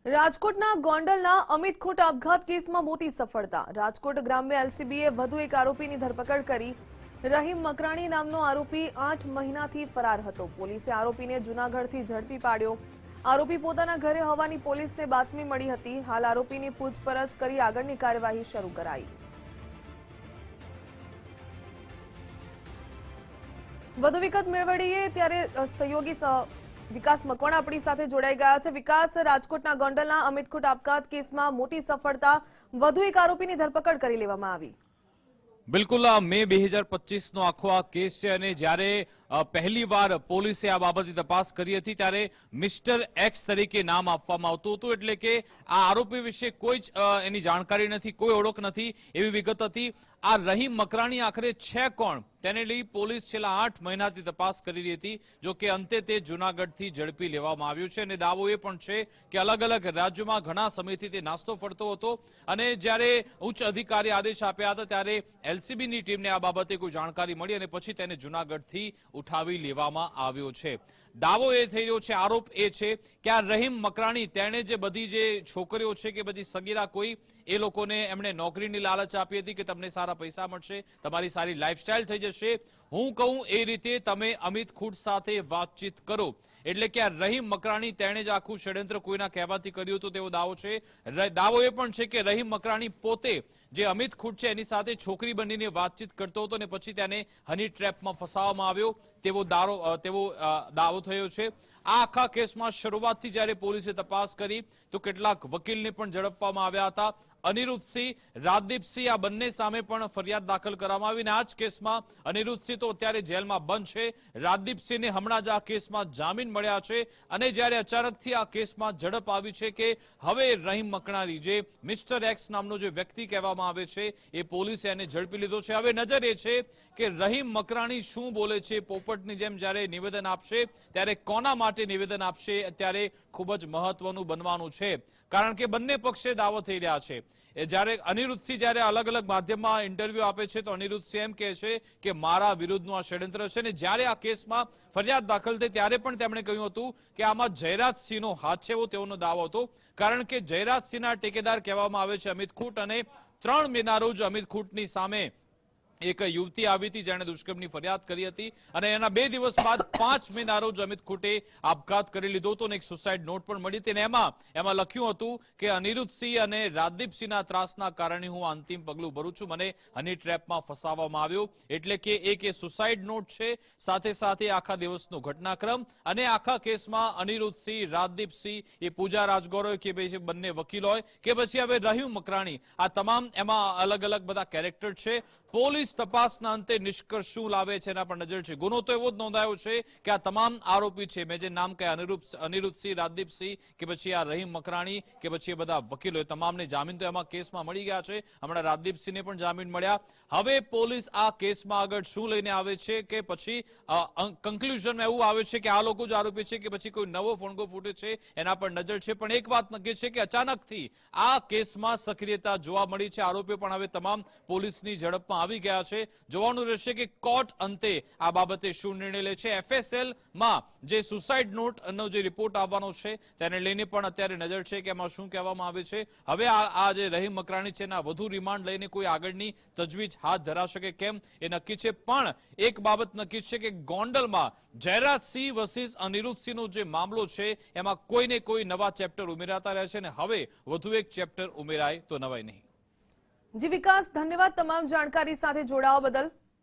રાજકોટના ગોંડલના અમિત ખૂટ આપઘાત કેસમાં મોટી સફળતા। રાજકોટ ગ્રામ્ય એલસીબીએ વધુ એક આરોપીની ધરપકડ કરી। રહીમ મકરાણી નામનો આરોપી 8 મહિનાથી ફરાર હતો। પોલીસે આરોપીને જૂનાગઢથી ઝડપી પાડ્યો। આરોપી પોતાના ઘરે હોવાની પોલીસને બાતમી મળી હતી। હાલ આરોપીની પૂછપરછ કરી આગળની કાર્યવાહી શરૂ કરાઈ। વધુ વિગત મેળવીએ ત્યારે સહયોગી વિકાસ મકવાણા આપણી સાથે જોડાઈ ગયા છે। વિકાસ, રાજકોટના ગોંડલના અમિત ખૂટ આપઘાત કેસમાં મોટી સફળતા, વધુ એક આરોપીની ધરપકડ કરી લેવામાં આવી। બિલકુલ, મે 2025 નો આખો આ કેસ છે અને જ્યારે પહેલી વાર પોલીસે આ બાબતની તપાસ કરી હતી ત્યારે મિસ્ટર એક્સ તરીકે નામ આપવામાં આવતું હતું, એટલે કે આ આરોપી વિશે કોઈ જ એની જાણકારી નથી, કોઈ ઓળખ નથી એવી વિગત હતી। આ રહીમ મકરાણી આખરે છે કોણ તેને લઈ પોલીસ છેલ્લા 8 મહિનાથી તપાસ કરી રહી હતી। જો કે અંતે તે જૂનાગઢથી ઝડપી લેવામાં આવ્યું છે અને દાવો એ પણ છે કે અલગ અલગ રાજ્યોમાં ઘણા સમયથી તે નાસ્તો ફરતો હતો અને જ્યારે ઉચ્ચ અધિકારી આદેશ આપ્યા હતા ત્યારે એલસીબીની ટીમને આ બાબતે કોઈ જાણકારી મળી અને પછી તેને જૂનાગઢથી ઉઠાવી લેવામાં આવ્યો છે। દાવો એ થઈ રહ્યો છે, આરોપ એ છે કે આ રહીમ મકરાણી તેણે જે બધી જે છોકરીઓ છે કે બધી સગીરા કોઈ એ લોકોને એમણે નોકરીની લાલચ આપી હતી કે તમને સારા પૈસા મળશે, તમારી સારી લાઈફસ્ટાઈલ થઈ જશે, હું કહું એ રીતે તમે અમિત ખૂટ સાથે વાતચીત કરો, એટલે કે આ રહીમ મકરાણી તેણે જ આખું ષડયંત્ર કોઈના કહેવાથી કર્યું હતું તેવો દાવો છે। દાવો એ પણ છે કે રહીમ મકરાણી પોતે જે અમિત ખૂટ છે એની સાથે છોકરી બનીને વાતચીત કરતો હતો અને પછી તેને હની ટ્રેપમાં ફસાવવામાં આવ્યો તેવો દાવો થયો છે। આ આખા કેસમાં શરૂઆતથી જ્યારે પોલીસે તપાસ કરી તો કેટલાક વકીલને પણ ઝડપવામાં આવ્યા હતા। અનિરુદ્ધસિંહ, રાજદીપસિંહ આ બંને સામે પણ ફરિયાદ દાખલ કરવામાં આવી અને આ જ કેસમાં અનિરુદ્ધસિંહ તો અત્યારે જેલમાં બંધ છે। રાજદીપસિંહને હમણાં જ આ કેસમાં જામીન મળ્યા છે અને જ્યારે અચાનકથી આ કેસમાં ઝડપ આવી છે કે હવે રહીમ મકરાણી જે મિસ્ટર એક્સ નામનો જે વ્યક્તિ કહેવામાં આવે છે એ પોલીસે એને ઝડપી લીધો છે। હવે નજર એ છે કે રહીમ મકરાણી શું બોલે છે, પોપટની જેમ જ્યારે નિવેદન આપશે ત્યારે કોના માટે નિવેદન આપશે અત્યારે ખૂબ જ મહત્વનું બનવાનું છે, કારણ કે બંને પક્ષે દાવો થઈ રહ્યા છે। જ્યારે અનિરુદ્ધસિંહ જ્યારે અલગ અલગ માધ્યમમાં ઇન્ટરવ્યુ આપે છે તો અનિરુદ્ધસિંહ એમ કહે છે કે મારા વિરુદ્ધનું આ ષડયંત્ર છે અને જ્યારે આ કેસમાં ફરિયાદ દાખલ થઈ ત્યારે પણ તેમણે કહ્યું હતું કે આમાં જયરાજસિંહનો હાથ છે એવો તેઓનો દાવો હતો, કારણ કે જયરાજસિંહના ટેકેદાર કહેવામાં આવે છે અમિત ખૂટ અને 3 મેના રોજ અમિત ખૂટની સામે એક યુવતી આવી હતી જેણે દુષ્કર્મની ફરિયાદ કરી હતી અને એના 2 દિવસ બાદ 5 મેના રોજ અમિત ખૂટે આપઘાત કરી લીધો હતો અને એક સુસાઇડ નોટ પણ મળી હતી અને એમાં લખ્યું હતું કે અનિરુદ્ધસિંહ અને રાજદીપસિંહના ત્રાસના કારણે હું અંતિમ પગલું ભરું છું, મને હની ટ્રેપમાં ફસાવવામાં આવ્યો, એટલે કે એક એ સુસાઇડ નોટ છે, સાથે સાથે આખા દિવસનો ઘટનાક્રમ અને આખા કેસમાં અનિરુદ્ધસિંહ, રાજદીપસિંહ, એ પૂજા રાજગોર કે પછી બંને વકીલ હોય કે પછી હવે રહીમ મકરાણી, આ તમામ એમાં અલગ અલગ બધા કેરેક્ટર છે। પોલીસ તપાસના અંતે નિષ્કર્ષ શું લાવે છે એના પર નજર છે। ગુનો તો એવો જ નોંધાયો છે કે આ તમામ આરોપી છે, મેં જે નામ કહ્યા અનિરુદ્ધસિંહ, રાજદીપસિંહ કે પછી આ રહીમ મકરાણી કે પછી એ બધા વકીલો, તમામને જામીન તો એમાં કેસમાં મળી ગયા છે। હમણાં રાજદીપસિંહને પણ જામીન મળ્યા। હવે પોલીસ આ કેસમાં આગળ શું લઈને આવે છે કે પછી કન્ક્લુઝનમાં એવું આવે છે કે આ લોકો જ આરોપી છે કે પછી કોઈ નવો ફણગો ફૂટે છે એના પર નજર છે। પણ એક વાત નક્કી છે કે અચાનકથી આ કેસમાં સક્રિયતા જોવા મળી છે, આરોપીઓ પણ હવે તમામ પોલીસની ઝડપમાં આવી ગયા છે। જોવાનું રહેશે કે કોર્ટ અંતે આ બાબતે શું નિર્ણય લે છે। એફએસએલ માં જે સુસાઇડ નોટનો જે રિપોર્ટ આવવાનો છે તેને લઈને પણ અત્યારે નજર છે કે એમાં શું કહેવામાં આવે છે। હવે આ જે રહીમ મકરાણી છે એના વધુ રિમાન્ડ લઈને કોઈ આગળની તજવીજ હાથ ધરાશે કે કેમ એ નક્કી છે। પણ એક બાબત નક્કી છે કે ગોંડલમાં જયરાજસિંહ વર્સિસ અનિરુદ્ધસિંહનો જે મામલો છે એમાં કોઈને કોઈ નવા ચેપ્ટર ઉમેરાતા રહે છે અને હવે વધુ એક ચેપ્ટર ઉમેરાય તો નવાય નહીં। જી વિકાસ, ધન્યવાદ તમામ જાણકારી સાથે જોડાવા બદલ।